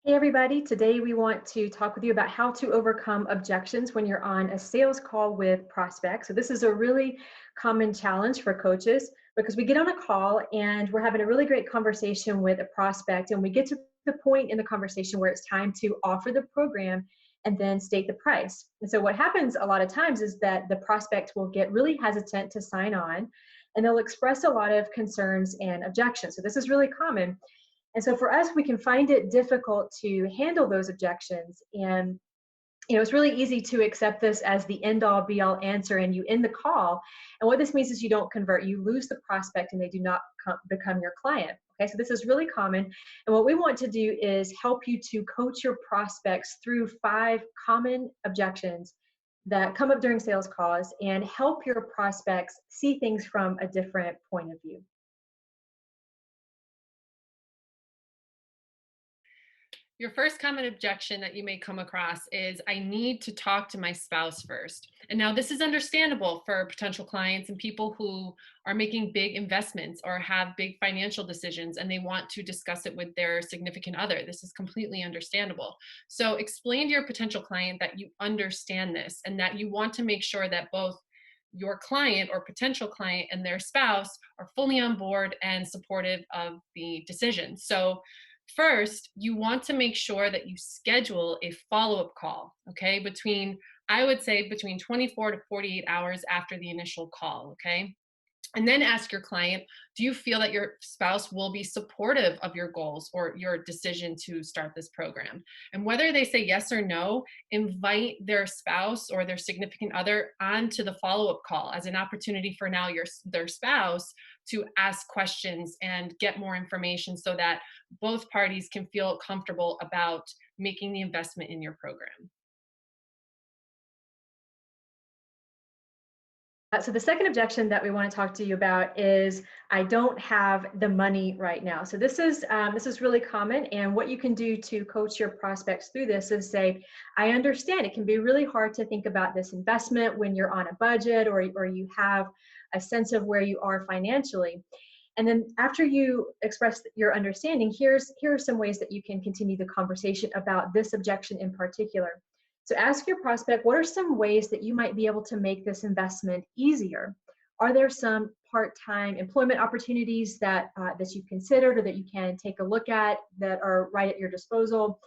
Hey everybody, today we want to talk with you about how to overcome objections when you're on a sales call with prospects. So this is a really common challenge for coaches because we get on a call and we're having a really great conversation with a prospect and we get to the point in the conversation where it's time to offer the program and then state the price. And so what happens a lot of times is that the prospect will get really hesitant to sign on and they'll express a lot of concerns and objections. So this is really common. And so for us, we can find it difficult to handle those objections. And it's really easy to accept this as the end all be all answer and you end the call. And what this means is you don't convert, you lose the prospect and they do not become your client. Okay, so this is really common. And what we want to do is help you to coach your prospects through 5 common objections that come up during sales calls and help your prospects see things from a different point of view. Your first common objection that you may come across is, I need to talk to my spouse first. And now this is understandable for potential clients and people who are making big investments or have big financial decisions and they want to discuss it with their significant other. This is completely understandable. So explain to your potential client that you understand this and that you want to make sure that both your client or potential client and their spouse are fully on board and supportive of the decision. So first, you want to make sure that you schedule a follow-up call, okay? I would say between 24 to 48 hours after the initial call, okay? And then ask your client, do you feel that your spouse will be supportive of your goals or your decision to start this program? And whether they say yes or no, invite their spouse or their significant other onto the follow-up call as an opportunity for now their spouse to ask questions and get more information so that both parties can feel comfortable about making the investment in your program. So the second objection that we want to talk to you about is I don't have the money right now. So this is really common, and what you can do to coach your prospects through this is say, I understand it can be really hard to think about this investment when you're on a budget or you have a sense of where you are financially. And then after you express your understanding, here are some ways that you can continue the conversation about this objection in particular. So ask your prospect, what are some ways that you might be able to make this investment easier? Are there some part-time employment opportunities that you've considered or that you can take a look at that are right at your disposal?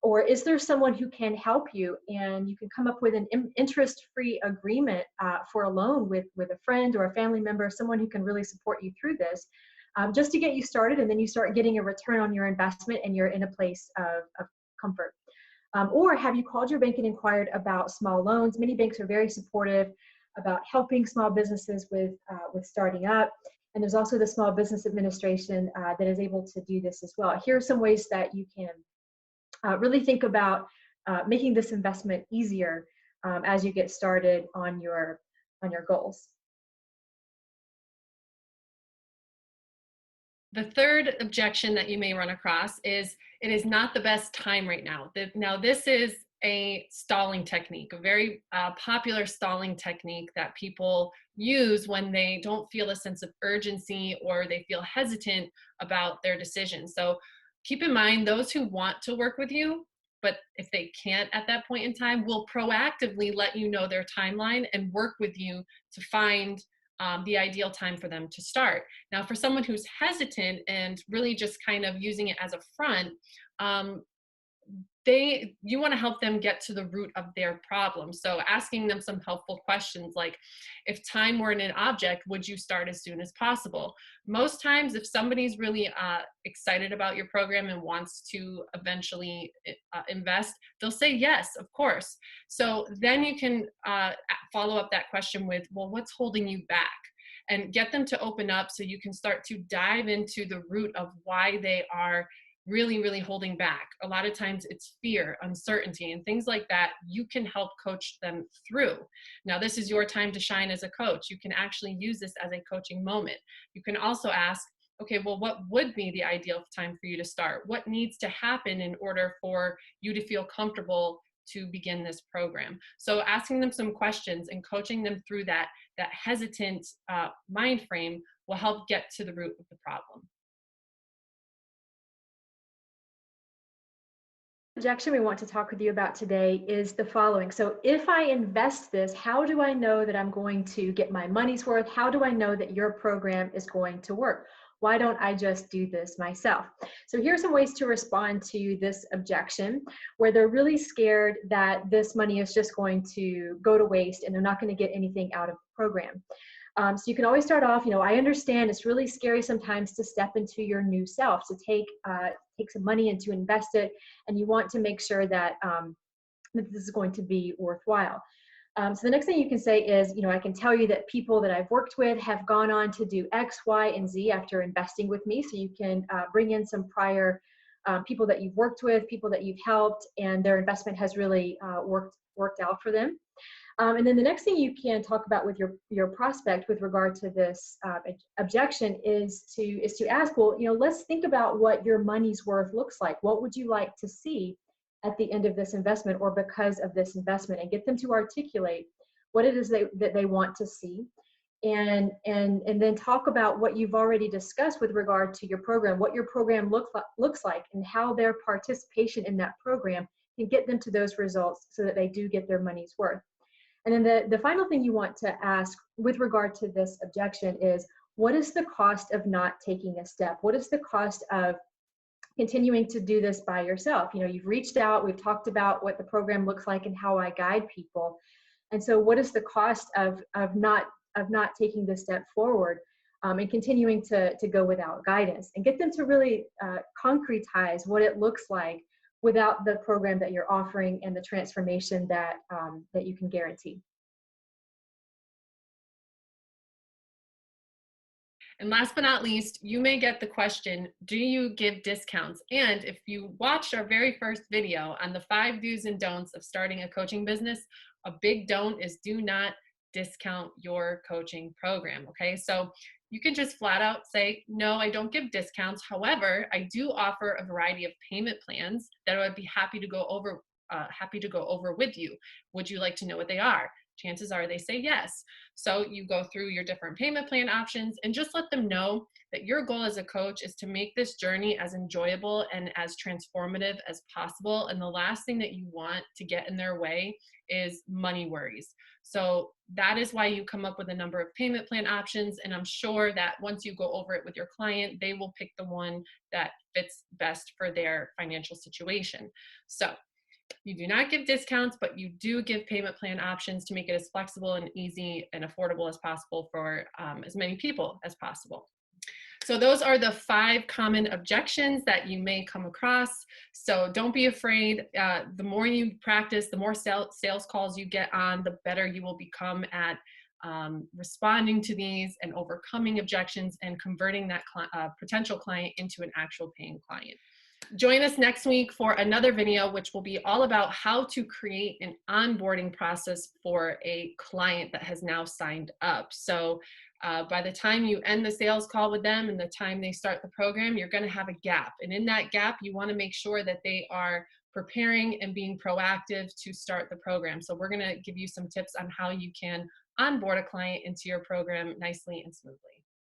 Or is there someone who can help you and you can come up with an interest-free agreement for a loan with a friend or a family member, someone who can really support you through this, just to get you started, and then you start getting a return on your investment and you're in a place of comfort. Or have you called your bank and inquired about small loans? Many banks are very supportive about helping small businesses with starting up. And there's also the Small Business Administration that is able to do this as well. Here are some ways that you can really think about making this investment easier as you get started on your goals. The third objection that you may run across is, it is not the best time right now. Now, this is a stalling technique, a very popular stalling technique that people use when they don't feel a sense of urgency or they feel hesitant about their decision. So keep in mind, those who want to work with you, but if they can't at that point in time, will proactively let you know their timeline and work with you to find the ideal time for them to start. Now, for someone who's hesitant and really just kind of using it as a front, um, you want to help them get to the root of their problem. So asking them some helpful questions like, if time weren't an object, would you start as soon as possible? Most times, if somebody's really excited about your program and wants to eventually invest, they'll say yes, of course. So then you can follow up that question with, well, what's holding you back? And get them to open up so you can start to dive into the root of why they are really, really holding back. A lot of times it's fear, uncertainty, and things like that. You can help coach them through. Now, this is your time to shine as a coach. You can actually use this as a coaching moment. You can also ask, okay, well, what would be the ideal time for you to start? What needs to happen in order for you to feel comfortable to begin this program? So asking them some questions and coaching them through that hesitant mind frame will help get to the root of the problem. Objection we want to talk with you about today is the following. So if I invest this, how do I know that I'm going to get my money's worth? How do I know that your program is going to work? Why don't I just do this myself? So here's some ways to respond to this objection where they're really scared that this money is just going to go to waste and they're not going to get anything out of the program. So you can always start off, I understand it's really scary sometimes to step into your new self, to take some money and to invest it, and you want to make sure that, that this is going to be worthwhile. So the next thing you can say is, I can tell you that people that I've worked with have gone on to do X, Y, and Z after investing with me. So you can bring in some prior people that you've worked with, people that you've helped, and their investment has really worked out for them. And then the next thing you can talk about with your prospect with regard to this objection is to ask, well, let's think about what your money's worth looks like. What would you like to see at the end of this investment or because of this investment, and get them to articulate what it is that they want to see. And then talk about what you've already discussed with regard to your program, what your program looks like, and how their participation in that program can get them to those results so that they do get their money's worth. And then the final thing you want to ask with regard to this objection is, what is the cost of not taking a step? What is the cost of continuing to do this by yourself? You've reached out, we've talked about what the program looks like and how I guide people. And so what is the cost of not taking this step forward and continuing to go without guidance? And get them to really concretize what it looks like without the program that you're offering and the transformation that you can guarantee. And last but not least, you may get the question, do you give discounts? And if you watched our very first video on the 5 do's and don'ts of starting a coaching business, a big don't is do not discount your coaching program, okay? So you can just flat out say, no, I don't give discounts. However, I do offer a variety of payment plans that I would be happy to go over with you. Would you like to know what they are? Chances are they say yes. So you go through your different payment plan options and just let them know that your goal as a coach is to make this journey as enjoyable and as transformative as possible. And the last thing that you want to get in their way is money worries. So that is why you come up with a number of payment plan options. And I'm sure that once you go over it with your client, they will pick the one that fits best for their financial situation. So you do not give discounts, but you do give payment plan options to make it as flexible and easy and affordable as possible for as many people as possible. So those are the 5 common objections that you may come across. So don't be afraid. The more you practice, the more sales calls you get on, the better you will become at responding to these and overcoming objections and converting that potential client into an actual paying client. Join us next week for another video, which will be all about how to create an onboarding process for a client that has now signed up. So by the time you end the sales call with them and the time they start the program, you're going to have a gap. And in that gap, you want to make sure that they are preparing and being proactive to start the program. So we're going to give you some tips on how you can onboard a client into your program nicely and smoothly.